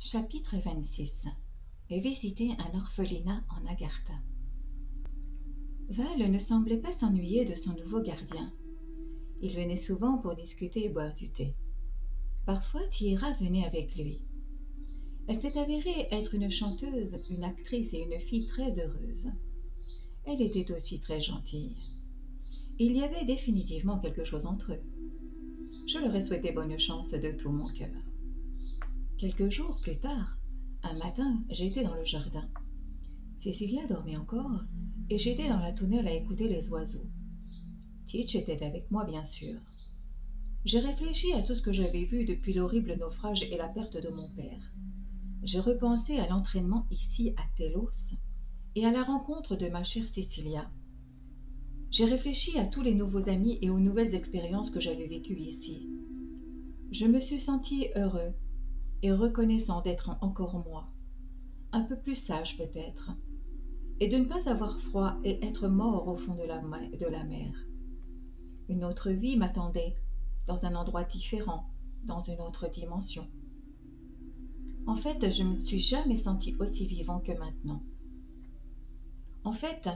Chapitre 26. Visiter un orphelinat en Agartha. Val ne semblait pas s'ennuyer de son nouveau gardien. Il venait souvent pour discuter et boire du thé. Parfois, Tihira venait avec lui. Elle s'est avérée être une chanteuse, une actrice et une fille très heureuse. Elle était aussi très gentille. Il y avait définitivement quelque chose entre eux. Je leur ai souhaité bonne chance de tout mon cœur. Quelques jours plus tard, un matin, j'étais dans le jardin. Cecilia dormait encore, et j'étais dans la tonnelle à écouter les oiseaux. Teach était avec moi, bien sûr. J'ai réfléchi à tout ce que j'avais vu depuis l'horrible naufrage et la perte de mon père. J'ai repensé à l'entraînement ici à Telos et à la rencontre de ma chère Cecilia. J'ai réfléchi à tous les nouveaux amis et aux nouvelles expériences que j'avais vécues ici. Je me suis senti heureux et reconnaissant d'être encore moi, un peu plus sage peut-être, et de ne pas avoir froid et être mort au fond de la mer. Une autre vie m'attendait, dans un endroit différent, dans une autre dimension. En fait, je ne me suis jamais senti aussi vivant que maintenant. En fait,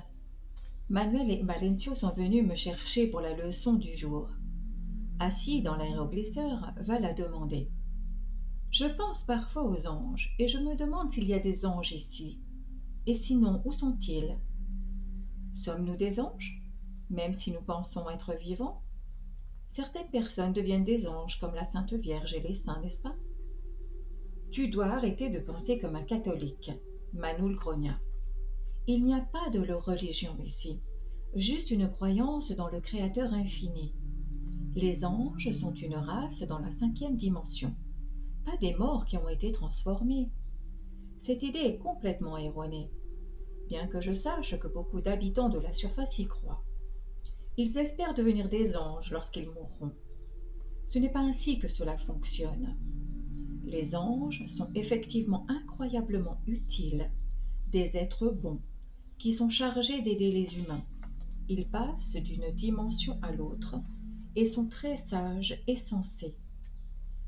Manuel et Malencio sont venus me chercher pour la leçon du jour. Assis dans l'aéroglisseur, Val a demandé. Je pense parfois aux anges, et je me demande s'il y a des anges ici. Et sinon, où sont-ils? Sommes-nous des anges, même si nous pensons être vivants? Certaines personnes deviennent des anges, comme la Sainte Vierge et les saints, n'est-ce pas? Tu dois arrêter de penser comme un catholique, Manoul grogna. Il n'y a pas de religion ici, juste une croyance dans le Créateur infini. Les anges sont une race dans la 5e dimension, pas des morts qui ont été transformés. Cette idée est complètement erronée, bien que je sache que beaucoup d'habitants de la surface y croient. Ils espèrent devenir des anges lorsqu'ils mourront. Ce n'est pas ainsi que cela fonctionne. Les anges sont effectivement incroyablement utiles, des êtres bons, qui sont chargés d'aider les humains. Ils passent d'une dimension à l'autre et sont très sages et sensés.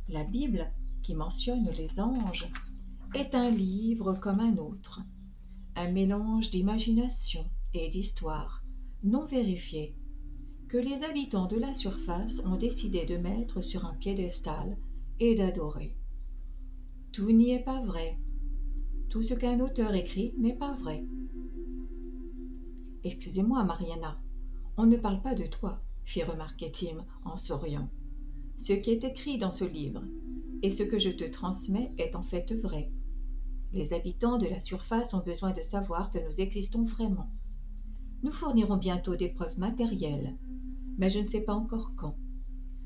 La Bible, qui mentionne les anges, est un livre comme un autre, un mélange d'imagination et d'histoire non vérifiée, que les habitants de la surface ont décidé de mettre sur un piédestal et d'adorer. Tout n'y est pas vrai. Tout ce qu'un auteur écrit n'est pas vrai. Excusez-moi, Mariana, on ne parle pas de toi, fit remarquer Tim en souriant. Ce qui est écrit dans ce livre et ce que je te transmets est en fait vrai. Les habitants de la surface ont besoin de savoir que nous existons vraiment. Nous fournirons bientôt des preuves matérielles, mais je ne sais pas encore quand.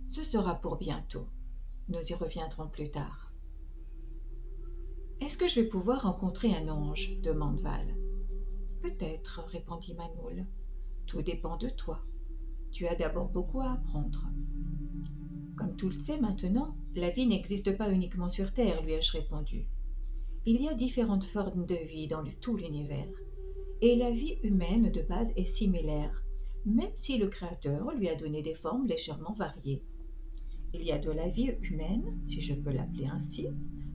Ce sera pour bientôt. Nous y reviendrons plus tard. Est-ce que je vais pouvoir rencontrer un ange? Demande Val. Peut-être, répondit Manoul. Tout dépend de toi. Tu as d'abord beaucoup à apprendre. Comme tu le sais maintenant, la vie n'existe pas uniquement sur Terre, lui ai-je répondu. Il y a différentes formes de vie dans tout l'univers, et la vie humaine de base est similaire, même si le Créateur lui a donné des formes légèrement variées. Il y a de la vie humaine, si je peux l'appeler ainsi,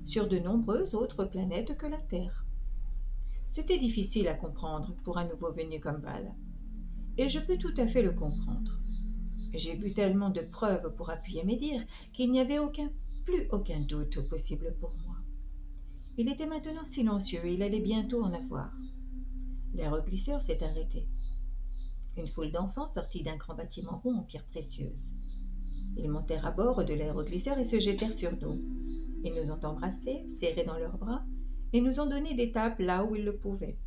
sur de nombreuses autres planètes que la Terre. C'était difficile à comprendre pour un nouveau venu comme Val, et je peux tout à fait le comprendre. J'ai vu tellement de preuves pour appuyer mes dires qu'il n'y avait plus aucun doute possible pour moi. Il était maintenant silencieux et il allait bientôt en avoir. L'aéroglisseur s'est arrêté. Une foule d'enfants sortit d'un grand bâtiment rond en pierres précieuses. Ils montèrent à bord de l'aéroglisseur et se jetèrent sur nous. Ils nous ont embrassés, serrés dans leurs bras, et nous ont donné des tapes là où ils le pouvaient.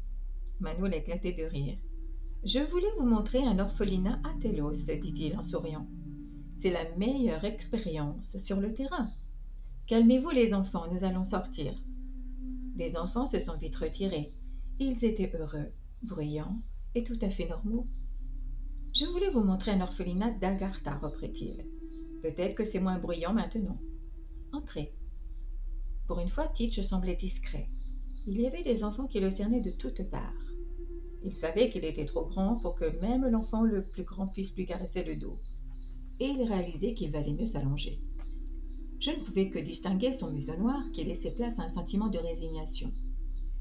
Manoul éclatait de rire. « Je voulais vous montrer un orphelinat à Telos, dit-il en souriant. C'est la meilleure expérience sur le terrain. Calmez-vous les enfants, nous allons sortir. » Les enfants se sont vite retirés. Ils étaient heureux, bruyants et tout à fait normaux. « Je voulais vous montrer un orphelinat d'Agartha, reprit-il. Peut-être que c'est moins bruyant maintenant. Entrez. » Pour une fois, Teach semblait discret. Il y avait des enfants qui le cernaient de toutes parts. Il savait qu'il était trop grand pour que même l'enfant le plus grand puisse lui caresser le dos. Et il réalisait qu'il valait mieux s'allonger. Je ne pouvais que distinguer son museau noir qui laissait place à un sentiment de résignation.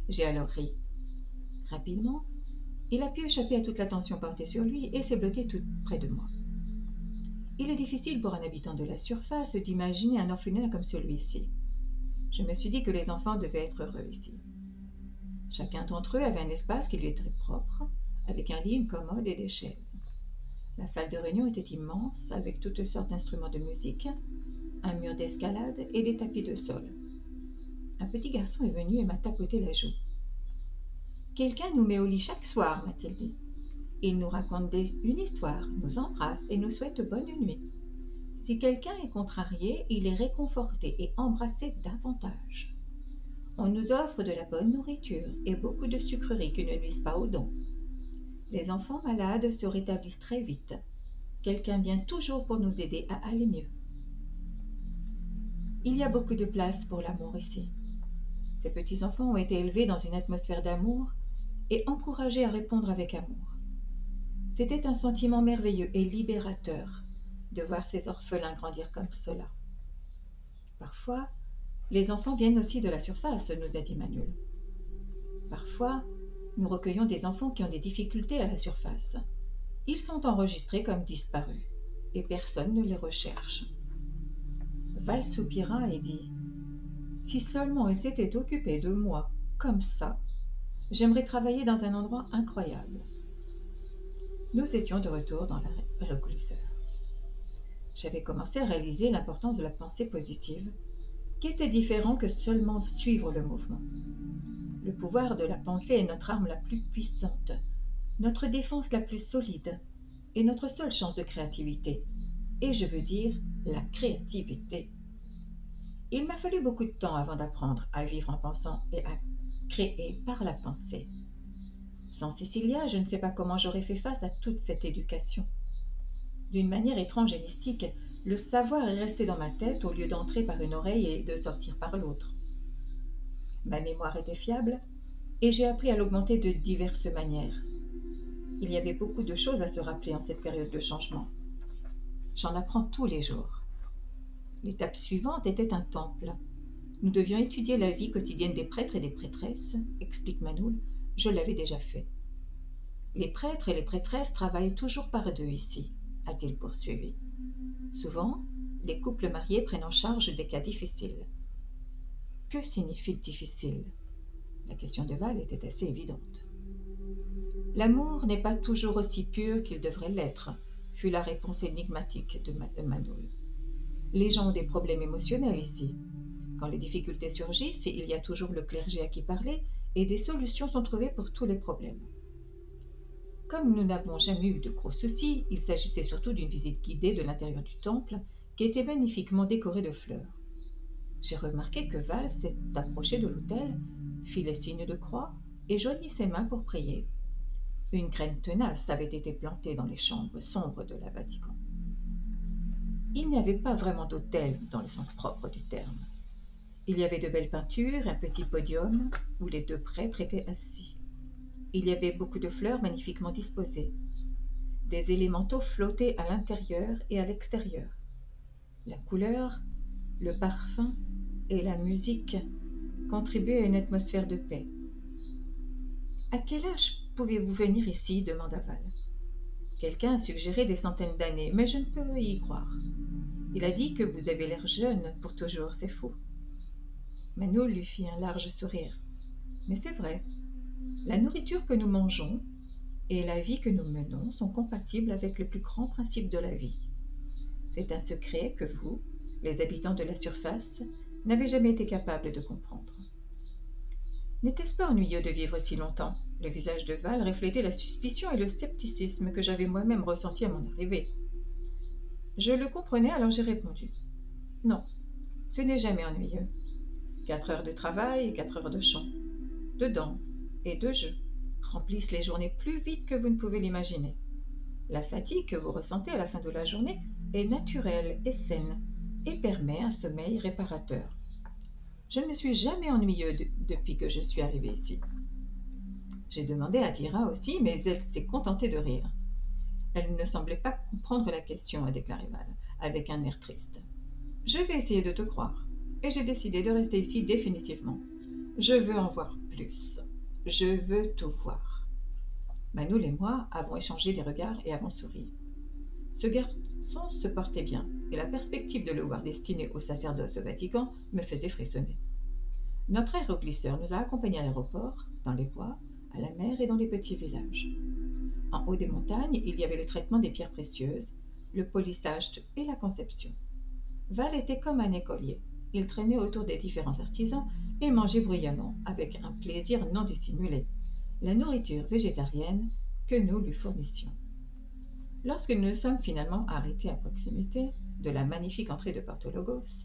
J'ai alors ri. Rapidement, il a pu échapper à toute l'attention portée sur lui et s'est bloqué tout près de moi. Il est difficile pour un habitant de la surface d'imaginer un orphelinat comme celui-ci. Je me suis dit que les enfants devaient être heureux ici. Chacun d'entre eux avait un espace qui lui était propre, avec un lit, une commode et des chaises. La salle de réunion était immense, avec toutes sortes d'instruments de musique, un mur d'escalade et des tapis de sol. Un petit garçon est venu et m'a tapoté la joue. « Quelqu'un nous met au lit chaque soir, m'a-t-il dit. Il nous raconte une histoire, nous embrasse et nous souhaite bonne nuit. Si quelqu'un est contrarié, il est réconforté et embrassé davantage. On nous offre de la bonne nourriture et beaucoup de sucreries qui ne nuisent pas aux dons. Les enfants malades se rétablissent très vite. Quelqu'un vient toujours pour nous aider à aller mieux. Il y a beaucoup de place pour l'amour ici. Ces petits-enfants ont été élevés dans une atmosphère d'amour et encouragés à répondre avec amour. C'était un sentiment merveilleux et libérateur de voir ces orphelins grandir comme cela. Parfois, les enfants viennent aussi de la surface, nous a dit Manuel. Parfois, nous recueillons des enfants qui ont des difficultés à la surface. Ils sont enregistrés comme disparus et personne ne les recherche. Val soupira et dit « Si seulement ils s'étaient occupés de moi comme ça, j'aimerais travailler dans un endroit incroyable. » Nous étions de retour dans le glisseur. J'avais commencé à réaliser l'importance de la pensée positive, qui était différent que seulement suivre le mouvement. Le pouvoir de la pensée est notre arme la plus puissante, notre défense la plus solide et notre seule chance de créativité. Et je veux dire la créativité. Il m'a fallu beaucoup de temps avant d'apprendre à vivre en pensant et à créer par la pensée. Sans Cécilia, je ne sais pas comment j'aurais fait face à toute cette éducation. D'une manière étrange et mystique, le savoir est resté dans ma tête au lieu d'entrer par une oreille et de sortir par l'autre. Ma mémoire était fiable et j'ai appris à l'augmenter de diverses manières. Il y avait beaucoup de choses à se rappeler en cette période de changement. J'en apprends tous les jours. L'étape suivante était un temple. Nous devions étudier la vie quotidienne des prêtres et des prêtresses, explique Manoul. Je l'avais déjà fait. Les prêtres et les prêtresses travaillent toujours par deux ici, a-t-il poursuivi. Souvent, les couples mariés prennent en charge des cas difficiles. Que signifie difficile? La question de Val était assez évidente. L'amour n'est pas toujours aussi pur qu'il devrait l'être, fut la réponse énigmatique de Manoul. Les gens ont des problèmes émotionnels ici. Quand les difficultés surgissent, il y a toujours le clergé à qui parler et des solutions sont trouvées pour tous les problèmes. Comme nous n'avons jamais eu de gros soucis, il s'agissait surtout d'une visite guidée de l'intérieur du temple qui était magnifiquement décoré de fleurs. J'ai remarqué que Val s'est approché de l'autel, fit les signes de croix et joignit ses mains pour prier. Une graine tenace avait été plantée dans les chambres sombres de la Vatican. Il n'y avait pas vraiment d'autel dans le sens propre du terme. Il y avait de belles peintures, un petit podium où les deux prêtres étaient assis. Il y avait beaucoup de fleurs magnifiquement disposées. Des élémentaux flottaient à l'intérieur et à l'extérieur. La couleur, le parfum et la musique contribuaient à une atmosphère de paix. « À quel âge pouvez-vous venir ici » demanda Val. Quelqu'un a suggéré des centaines d'années, mais je ne peux y croire. Il a dit que vous avez l'air jeune pour toujours, c'est fou. Manoul lui fit un large sourire. Mais c'est vrai, la nourriture que nous mangeons et la vie que nous menons sont compatibles avec le plus grand principe de la vie. C'est un secret que vous, les habitants de la surface, n'avez jamais été capables de comprendre. N'était-ce pas ennuyeux de vivre si longtemps? Le visage de Val reflétait la suspicion et le scepticisme que j'avais moi-même ressentis à mon arrivée. Je le comprenais, alors j'ai répondu. Non, ce n'est jamais ennuyeux. 4 heures de travail et 4 heures de chant, de danse et de jeu remplissent les journées plus vite que vous ne pouvez l'imaginer. La fatigue que vous ressentez à la fin de la journée est naturelle et saine et permet un sommeil réparateur. Je ne me suis jamais ennuyeux depuis que je suis arrivée ici. J'ai demandé à Tira aussi, mais elle s'est contentée de rire. Elle ne semblait pas comprendre la question, a déclaré Val, avec un air triste. Je vais essayer de te croire. Et j'ai décidé de rester ici définitivement. Je veux en voir plus. Je veux tout voir. Manoul et moi avons échangé des regards et avons souri. Ce garçon se portait bien, et la perspective de le voir destiné au sacerdoce au Vatican me faisait frissonner. Notre aéroglisseur nous a accompagnés à l'aéroport, dans les bois, à la mer et dans les petits villages. En haut des montagnes, il y avait le traitement des pierres précieuses, le polissage et la conception. Val était comme un écolier. Il traînait autour des différents artisans et mangeait bruyamment, avec un plaisir non dissimulé, la nourriture végétarienne que nous lui fournissions. Lorsque nous nous sommes finalement arrêtés à proximité de la magnifique entrée de Porto Logos,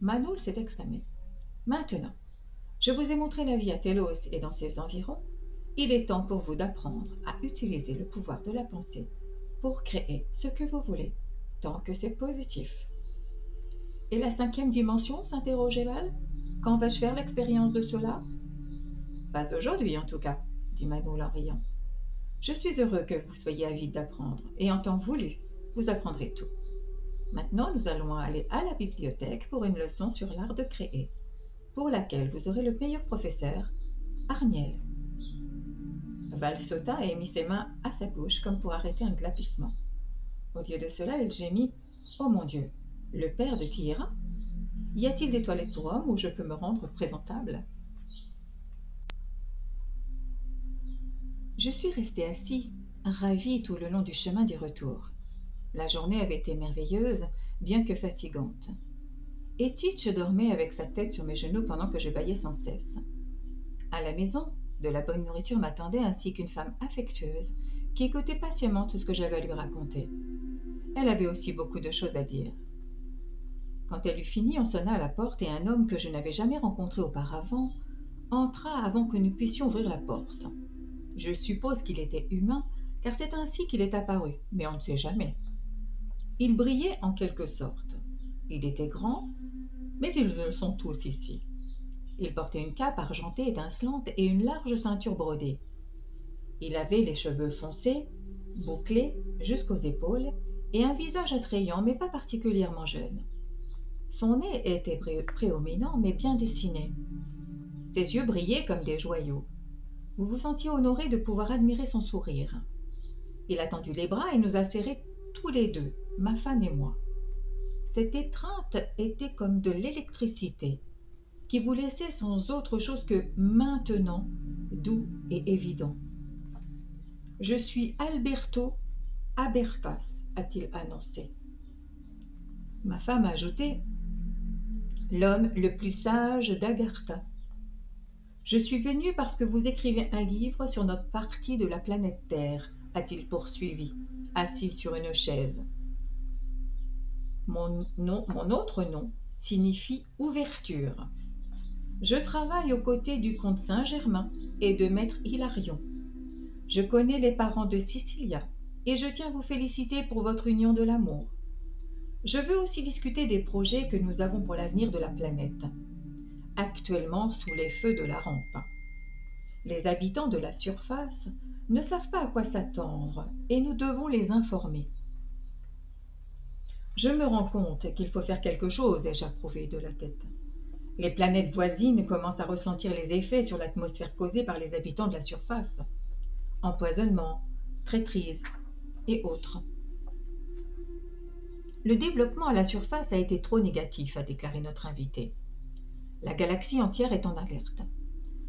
Manoul s'est exclamé: Maintenant, je vous ai montré la vie à Telos et dans ses environs. Il est temps pour vous d'apprendre à utiliser le pouvoir de la pensée pour créer ce que vous voulez, tant que c'est positif. Et la cinquième dimension, s'interrogeait Val. Quand vais-je faire l'expérience de cela? Pas aujourd'hui, en tout cas, dit Manoul en riant. Je suis heureux que vous soyez avide d'apprendre, et en temps voulu, vous apprendrez tout. Maintenant, nous allons aller à la bibliothèque pour une leçon sur l'art de créer, pour laquelle vous aurez le meilleur professeur, Arniel. Val sauta et mit ses mains à sa bouche comme pour arrêter un glapissement. Au lieu de cela, elle gémit: Oh mon Dieu, le père de Tihira? Y a-t-il des toilettes pour hommes où je peux me rendre présentable? Je suis resté assis, ravi tout le long du chemin du retour. La journée avait été merveilleuse, bien que fatigante. Et Titch dormait avec sa tête sur mes genoux pendant que je bâillais sans cesse. À la maison, de la bonne nourriture m'attendait ainsi qu'une femme affectueuse qui écoutait patiemment tout ce que j'avais à lui raconter. Elle avait aussi beaucoup de choses à dire. Quand elle eut fini, on sonna à la porte et un homme que je n'avais jamais rencontré auparavant entra avant que nous puissions ouvrir la porte. Je suppose qu'il était humain, car c'est ainsi qu'il est apparu, mais on ne sait jamais. Il brillait en quelque sorte. Il était grand, mais ils le sont tous ici. Il portait une cape argentée étincelante et une large ceinture brodée. Il avait les cheveux foncés, bouclés jusqu'aux épaules, et un visage attrayant mais pas particulièrement jeune. Son nez était prédominant mais bien dessiné. Ses yeux brillaient comme des joyaux. Vous vous sentiez honoré de pouvoir admirer son sourire. Il a tendu les bras et nous a serrés tous les deux, ma femme et moi. Cette étreinte était comme de l'électricité, qui vous laissait sans autre chose que maintenant, doux et évident. Je suis Alberto Abertas, a-t-il annoncé. Ma femme a ajouté: L'homme le plus sage d'Agartha. Je suis venu parce que vous écrivez un livre sur notre partie de la planète Terre, a-t-il poursuivi, assis sur une chaise. Mon autre nom signifie ouverture. Je travaille aux côtés du comte Saint-Germain et de maître Hilarion. Je connais les parents de Cecilia et je tiens à vous féliciter pour votre union de l'amour. Je veux aussi discuter des projets que nous avons pour l'avenir de la planète, actuellement sous les feux de la rampe. Les habitants de la surface ne savent pas à quoi s'attendre et nous devons les informer. Je me rends compte qu'il faut faire quelque chose, ai-je approuvé de la tête. Les planètes voisines commencent à ressentir les effets sur l'atmosphère causée par les habitants de la surface. Empoisonnement, traîtrise et autres. Le développement à la surface a été trop négatif, a déclaré notre invité. La galaxie entière est en alerte.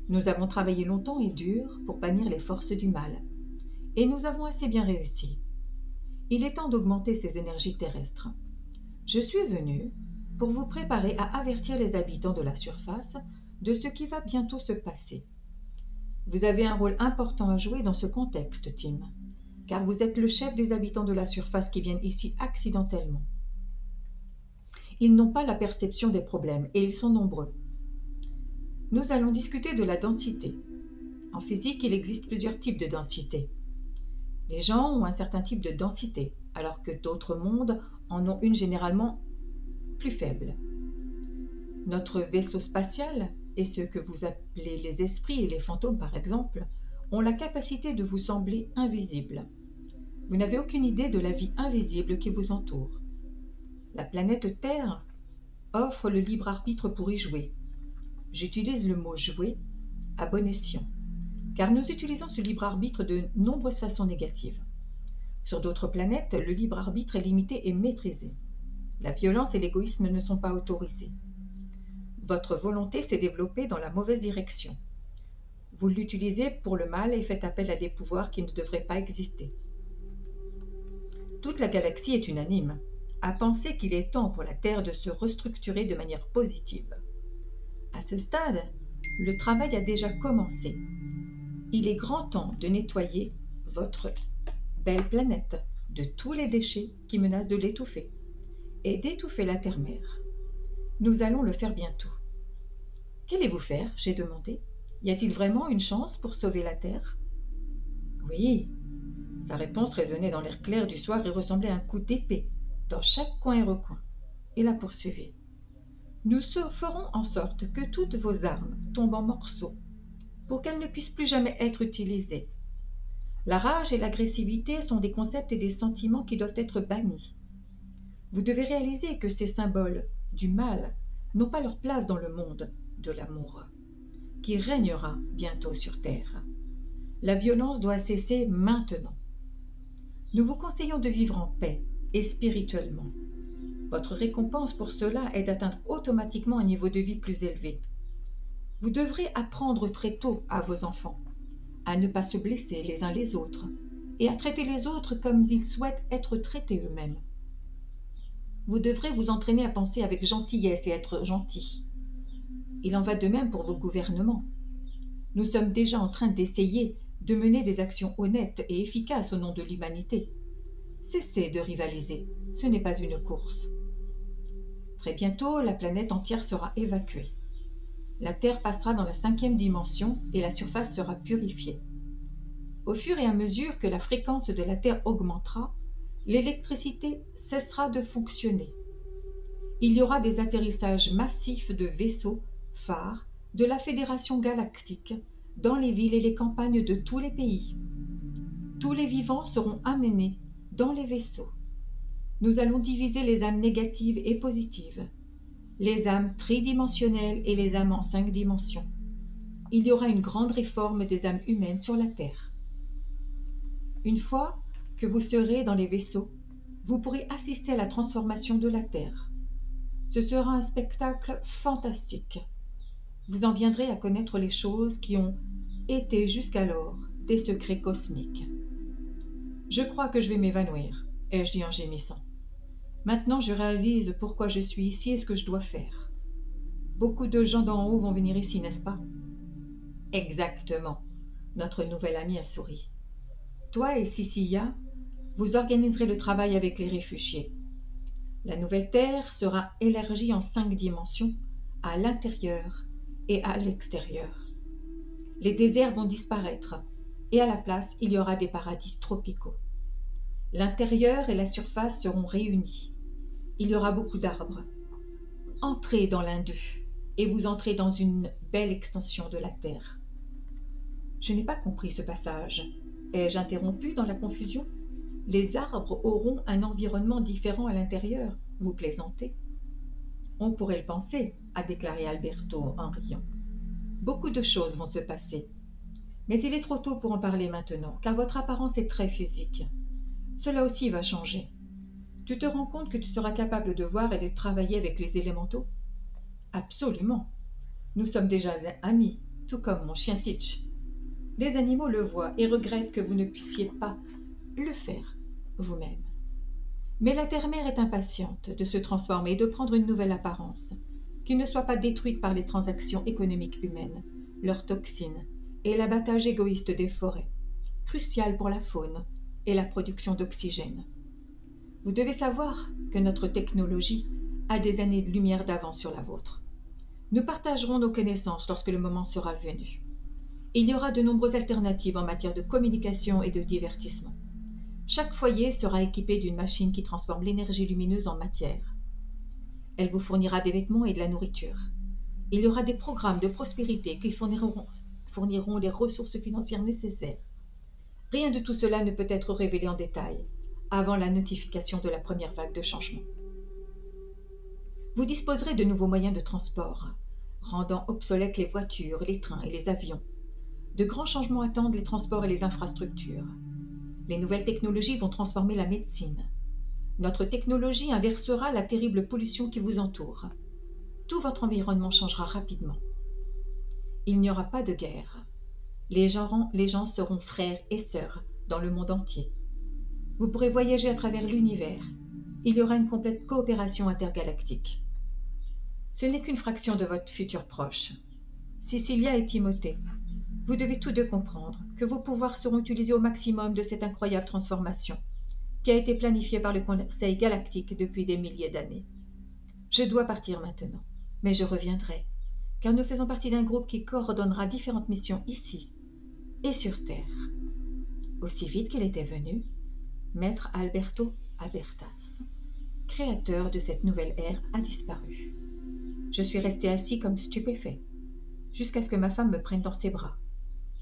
Nous avons travaillé longtemps et dur pour bannir les forces du mal, et nous avons assez bien réussi. Il est temps d'augmenter ces énergies terrestres. Je suis venu pour vous préparer à avertir les habitants de la surface de ce qui va bientôt se passer. Vous avez un rôle important à jouer dans ce contexte, Tim, car vous êtes le chef des habitants de la surface qui viennent ici accidentellement. Ils n'ont pas la perception des problèmes et ils sont nombreux. Nous allons discuter de la densité. En physique, il existe plusieurs types de densité. Les gens ont un certain type de densité, alors que d'autres mondes en ont une généralement plus faible. Notre vaisseau spatial, et ceux que vous appelez les esprits et les fantômes par exemple, ont la capacité de vous sembler invisibles. Vous n'avez aucune idée de la vie invisible qui vous entoure. La planète Terre offre le libre arbitre pour y jouer. J'utilise le mot jouer à bon escient, car nous utilisons ce libre arbitre de nombreuses façons négatives. Sur d'autres planètes, le libre arbitre est limité et maîtrisé. La violence et l'égoïsme ne sont pas autorisés. Votre volonté s'est développée dans la mauvaise direction. Vous l'utilisez pour le mal et faites appel à des pouvoirs qui ne devraient pas exister. Toute la galaxie est unanime à penser qu'il est temps pour la Terre de se restructurer de manière positive. À ce stade, le travail a déjà commencé. Il est grand temps de nettoyer votre belle planète de tous les déchets qui menacent de l'étouffer et d'étouffer la terre-mère. Nous allons le faire bientôt. Qu'allez-vous faire? J'ai demandé. Y a-t-il vraiment une chance pour sauver la Terre? Oui. Sa réponse résonnait dans l'air clair du soir et ressemblait à un coup d'épée dans chaque coin et recoin. Il a poursuivi. Nous ferons en sorte que toutes vos armes tombent en morceaux pour qu'elles ne puissent plus jamais être utilisées. La rage et l'agressivité sont des concepts et des sentiments qui doivent être bannis. Vous devez réaliser que ces symboles du mal n'ont pas leur place dans le monde de l'amour, qui régnera bientôt sur Terre. La violence doit cesser maintenant. Nous vous conseillons de vivre en paix et spirituellement. Votre récompense pour cela est d'atteindre automatiquement un niveau de vie plus élevé. Vous devrez apprendre très tôt à vos enfants à ne pas se blesser les uns les autres et à traiter les autres comme ils souhaitent être traités eux-mêmes. Vous devrez vous entraîner à penser avec gentillesse et être gentil. Il en va de même pour vos gouvernements. Nous sommes déjà en train d'essayer de mener des actions honnêtes et efficaces au nom de l'humanité. Cessez de rivaliser, ce n'est pas une course. Très bientôt, la planète entière sera évacuée. La Terre passera dans la 5e dimension et la surface sera purifiée. Au fur et à mesure que la fréquence de la Terre augmentera, l'électricité cessera de fonctionner. Il y aura des atterrissages massifs de vaisseaux, phares, de la Fédération galactique, dans les villes et les campagnes de tous les pays. Tous les vivants seront amenés dans les vaisseaux. Nous allons diviser les âmes négatives et positives, les âmes tridimensionnelles et les âmes en 5 dimensions. Il y aura une grande réforme des âmes humaines sur la Terre. Une fois que vous serez dans les vaisseaux, vous pourrez assister à la transformation de la Terre. Ce sera un spectacle fantastique. Vous en viendrez à connaître les choses qui ont été jusqu'alors des secrets cosmiques. Je crois que je vais m'évanouir, ai-je dit en gémissant. Maintenant je réalise pourquoi je suis ici et ce que je dois faire. Beaucoup de gens d'en haut vont venir ici, n'est-ce pas? Exactement. Notre nouvelle amie a souri. Toi et Cecilia, vous organiserez le travail avec les réfugiés. La nouvelle Terre sera élargie en 5 dimensions, à l'intérieur et à l'extérieur. Les déserts vont disparaître et à la place, il y aura des paradis tropicaux. L'intérieur et la surface seront réunis. Il y aura beaucoup d'arbres. Entrez dans l'un d'eux et vous entrez dans une belle extension de la Terre. Je n'ai pas compris ce passage. Ai-je interrompu dans la confusion? Les arbres auront un environnement différent à l'intérieur. Vous plaisantez? On pourrait le penser, a déclaré Alberto en riant. Beaucoup de choses vont se passer. Mais il est trop tôt pour en parler maintenant, car votre apparence est très physique. Cela aussi va changer. Tu te rends compte que tu seras capable de voir et de travailler avec les élémentaux? Absolument. Nous sommes déjà amis, tout comme mon chien Titch. Les animaux le voient et regrettent que vous ne puissiez pas le faire vous-même. Mais la terre-mère est impatiente de se transformer et de prendre une nouvelle apparence, qui ne soit pas détruite par les transactions économiques humaines, leurs toxines et l'abattage égoïste des forêts, crucial pour la faune et la production d'oxygène. Vous devez savoir que notre technologie a des années-lumière d'avance sur la vôtre. Nous partagerons nos connaissances lorsque le moment sera venu. Il y aura de nombreuses alternatives en matière de communication et de divertissement. Chaque foyer sera équipé d'une machine qui transforme l'énergie lumineuse en matière. Elle vous fournira des vêtements et de la nourriture. Il y aura des programmes de prospérité qui fourniront les ressources financières nécessaires. Rien de tout cela ne peut être révélé en détail avant la notification de la première vague de changement. Vous disposerez de nouveaux moyens de transport, rendant obsolètes les voitures, les trains et les avions. De grands changements attendent les transports et les infrastructures. Les nouvelles technologies vont transformer la médecine. Notre technologie inversera la terrible pollution qui vous entoure. Tout votre environnement changera rapidement. Il n'y aura pas de guerre. Les gens seront frères et sœurs dans le monde entier. Vous pourrez voyager à travers l'univers. Il y aura une complète coopération intergalactique. Ce n'est qu'une fraction de votre futur proche. Cecilia et Timothée, vous devez tous deux comprendre que vos pouvoirs seront utilisés au maximum de cette incroyable transformation qui a été planifiée par le Conseil galactique depuis des milliers d'années. Je dois partir maintenant, mais je reviendrai, car nous faisons partie d'un groupe qui coordonnera différentes missions ici et sur Terre. Aussi vite qu'il était venu, Maître Alberto Abertas, créateur de cette nouvelle ère, a disparu. Je suis resté assis comme stupéfait, jusqu'à ce que ma femme me prenne dans ses bras.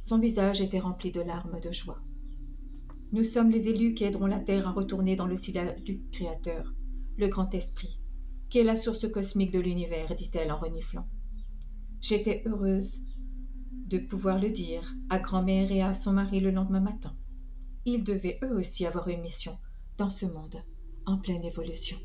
Son visage était rempli de larmes de joie. Nous sommes les élus qui aideront la Terre à retourner dans le sillage du Créateur, le Grand Esprit, qui est la source cosmique de l'univers, dit-elle en reniflant. J'étais heureuse de pouvoir le dire à grand-mère et à son mari le lendemain matin. Ils devaient eux aussi avoir une mission dans ce monde en pleine évolution.